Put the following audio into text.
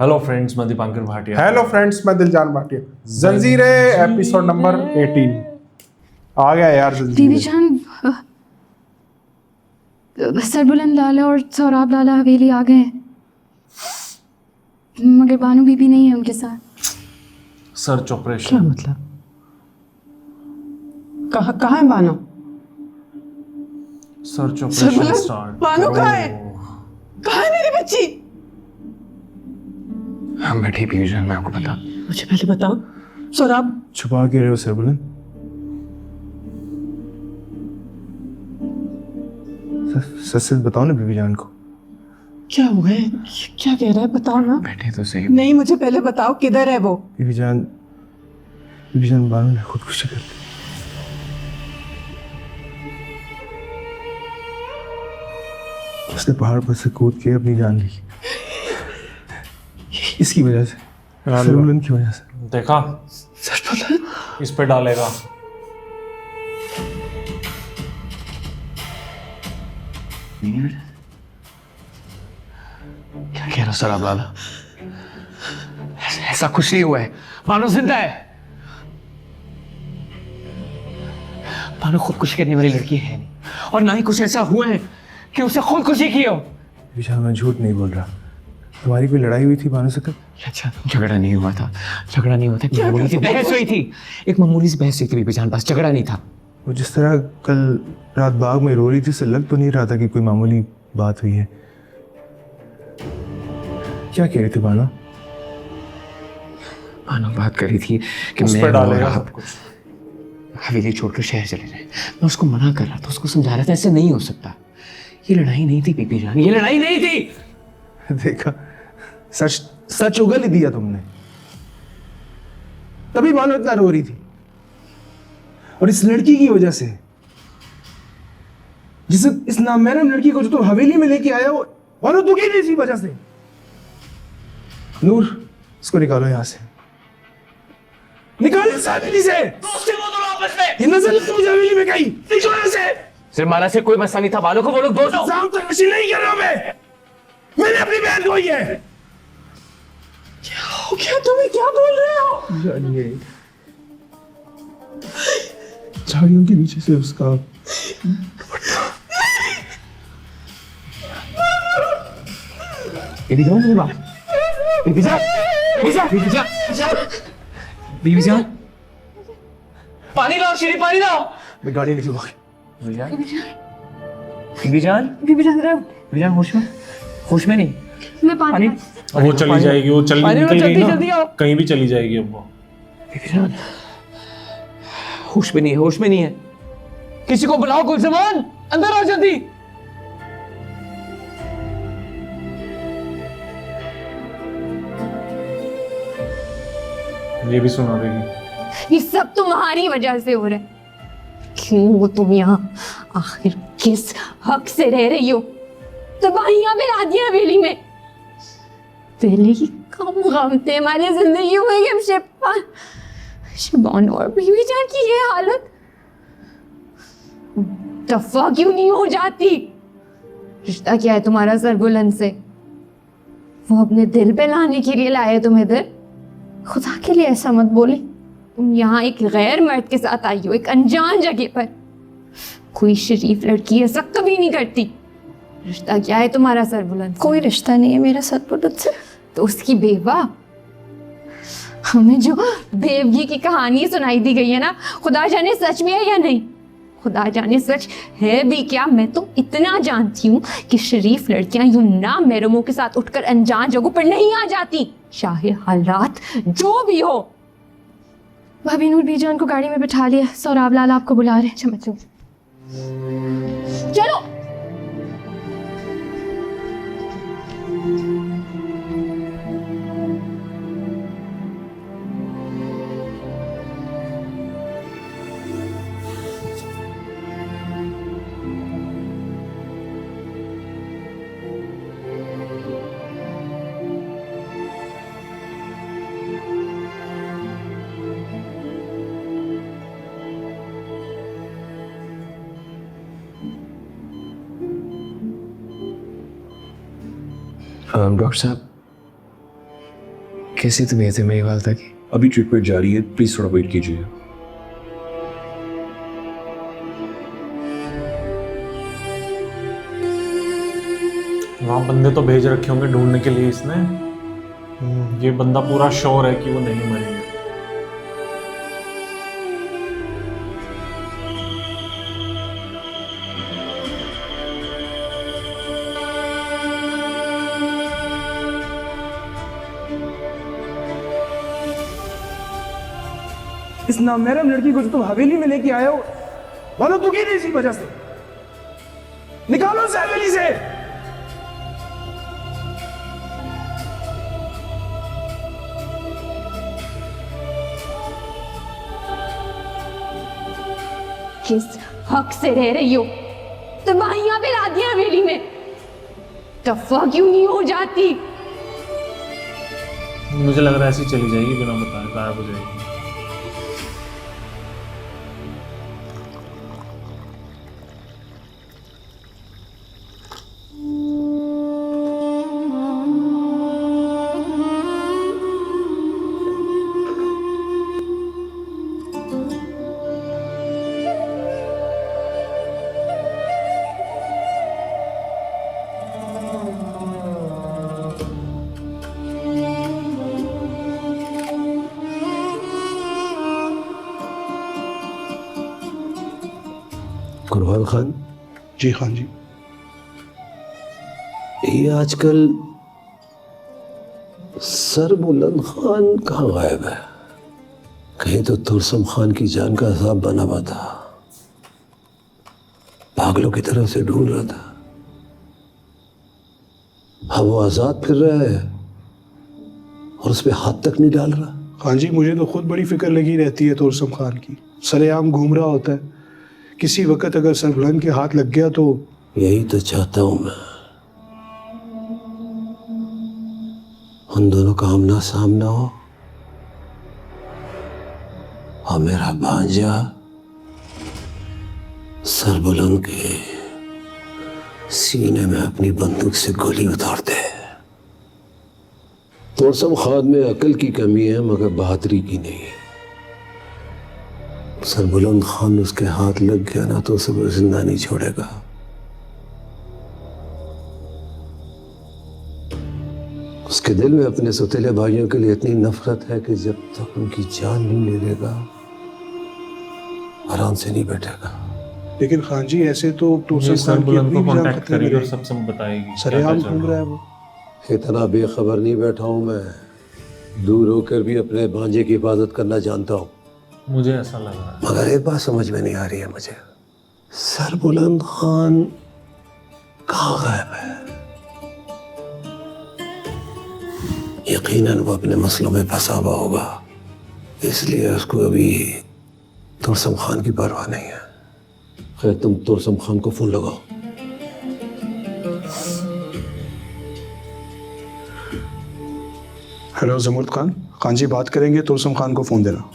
Hello friends, मैं Dipankar Bhatia. Hello friends, मैं दिलजान भाटिया। जंजीरें एपिसोड नंबर 18 आ गया यार। दीदी जान, सरबुलंद लाला और सौराब लाला हवेली आ गए हैं, मगर बानू बीबी नहीं है उनके साथ। Search operation. क्या मतलब? कहाँ है Bano? Search operation start. Bano कहाँ है? कहाँ है मेरी बच्ची? हम बैठे पीयूषन, मैं आपको बता। मुझे पहले बताओ सौराब। छुपा के रहे हो सरबुलन? सच बताओ ना बीबी जान को। क्या हुआ है? क्या कह रहा है? बताओ ना। बैठे तो सही। नहीं, मुझे पहले बताओ किधर है वो? बीबी जान बानू ने खुदकुशी कर ली। उसने पहाड़ पर से कूद के अपनी जान ली। इसकी वजह से, सरबुलन की वजह से। देखा, सरबुलन इस पे डालेगा। क्या कह रहा सर आप लाला? ऐसा कुछ नहीं हुआ है। मानो जिंदा है। मानो खुदकुशी करने वाली लड़की है नहीं, और ना ही कुछ ऐसा हुआ है कि उसे खुदकुशी की हो। बीबी जान, मैं झूठ नहीं बोल रहा। तुम्हारी कोई लड़ाई हुई थी बानू से कल? अच्छा, झगड़ा नहीं हुआ था। झगड़ा नहीं हुआ था, मामूली सी बहस हुई थी। एक मामूली सी बहस हुई थी बीबी जान, बस झगड़ा नहीं था। वो जिस तरह कल रात बाग में रो रही थी, उससे लग तो नहीं रहा था कि कोई मामूली बात हुई है। क्या कह रही थी बानो? मानो बात कर रही थी कि उस मैं पे और डालेगा आप सब कुछ। हवेली छोड़कर शहर चले जाए। मैं उसको मना कर रहा था, उसको समझा रहा था ऐसे नहीं हो सकता। ये लड़ाई नहीं थी बीबी जान, ये लड़ाई नहीं थी। देखा, सच सच उगल ही दिया तुमने। तभी बानो इतना रो रही थी, और इस लड़की की वजह से, जिस इस नामैरम लड़की को जो तुम हवेली में लेके आया हो, बानो दुखी नहीं इसी वजह से। नूर, इसको निकालो यहां से। निकालो इस हवेली से। ये नजर नहीं मुझे हवेली में कहीं। निकालो यहां से। सिर्फ मारा से कोई मसला नहीं था, बालों को वो लोग दोस्त। इल्जाम तो नशी नहीं कर रहा मैंने अपनी बहन को ही है। क्या हो गया तुम्हें? क्या बोल रहे हो? जानिए, झाड़ियों के नीचे से उसका बीबी जान, बीबी जान, बीबी जान, बीबी जान, बीबी जान, पानी लाओ श्री, पानी लाओ। मैं गाड़ी निकलवा। बीबी जान, बीबी जान, बीबी जान जरा, बीबी जान होश में नहीं। मैं पानी वो चली जाएगी, वो चली पानी लो, निकल गई जल्दी ना, आओ। कहीं भी चली जाएगी अब वो। बीबी जान होश में नहीं है, होश में नहीं है। किसी को बुलाओ, गुलजमान अंदर आओ जल्दी। ये भी सुना देगी। ये सब तुम्हारी वजह से हो रहा है। क्यों हो तुम यहाँ? आखिर किस हक से रह रही हो? तबाहियां मिला दिया हवेली में। पहले ही कम गम थे हमारी जिंदगी में, कि शबान और बीवी जान की ये हालत दफा क्यों नहीं हो जाती? रिश्ता क्या है तुम्हारा सरबुलंद से? वो अपने दिल पे लाने के लिए लाए तुम इधर। खुदा के लिए ऐसा मत बोले। तुम यहाँ एक गैर मर्द के साथ आई हो, एक अनजान जगह पर। कोई शरीफ लड़की ऐसा कभी नहीं करती। रिश्ता क्या है तुम्हारा सरबुलंद? कोई रिश्ता नहीं है मेरा सरबुलंद से। तो उसकी बेवा, हमें जो बेवगी की कहानी सुनाई दी गई है ना, खुदा जाने सच में है या नहीं। खुदा जाने सच है भी क्या। मैं तो इतना जानती हूँ कि शरीफ लड़कियां यूं ना महरमों के साथ उठकर अनजान जगहों पर नहीं आ जाती, चाहे हालात जो भी हो। भाभी नूर बीजान को गाड़ी में बिठा लिया, सौराब लाल आपको बुला रहे हैं। चलो। डॉक्टर साहब, कैसी तबीयत है मेरी वालदा की? अभी ट्रीटमेंट जारी है, प्लीज थोड़ा वेट कीजिए। वहाँ बंदे तो भेज रखे होंगे ढूंढने के लिए इसने। ये बंदा पूरा श्योर है कि वो नहीं मरी है। इस नामहरम लड़की को जो तुम हवेली में लेके आए हो, वालों तू की नहीं इसी वजह से। निकालो उसे हवेली से। किस हक से रह रही हो? तबाहियां पे ला दिया हवेली में। दफा क्यों नहीं हो जाती? मुझे लग रहा है ऐसी चली जाएगी बिना बताए, गायब हो जाएगी। कुरबान खान, जी खान जी। ये आजकल सर बुलंद खान कहाँ गायब है? कहीं तो तुरसम खान की जान का हिसाब बना हुआ था, पागलों की तरह से ढूंढ रहा था। अब वो आजाद फिर रहा है और उस पर हाथ तक नहीं डाल रहा। खान जी, मुझे तो खुद बड़ी फिक्र लगी रहती है तुरसम खान की। सरेआम घूम रहा होता है, किसी वक्त अगर सरबुलंद के हाथ लग गया तो। यही तो चाहता हूं मैं, उन दोनों का आमना सामना हो और मेरा भांजा सरबुलंद के सीने में अपनी बंदूक से गोली उतार दे। तुरसम खान में अकल की कमी है मगर बहादुरी की नहीं। सरबुलंद खान उसके हाथ लग गया ना तो उसे वो जिंदा नहीं छोड़ेगा। उसके दिल में अपने सौतेले भाइयों के लिए इतनी नफरत है कि जब तक उनकी जान नहीं ले लेगा आराम से नहीं बैठेगा। लेकिन खान जी, ऐसे तो ये तुरसम खान की सरबुलंद अपनी को भी जान कांटेक्ट खतरे में करेगी और है। सब बताएगी क्या सरेआम क्या घूम चल रहा रहा है है। वो। इतना बेखबर नहीं बैठा हूं मैं, दूर होकर भी अपने भांजे की हिफाजत करना जानता हूं। मुझे ऐसा लग रहा है। मगर एक बात समझ में नहीं आ रही है मुझे, सरबुलंद खान कहाँ गायब है? यकीनन वो अपने मसलों में फंसा हुआ होगा, इसलिए उसको अभी तुरसम खान की परवाह नहीं है। खैर, तुम तुरसम खान को फोन लगाओ। हेलो जमुर्द खान, खान जी बात करेंगे, तुरसम खान को फोन देना।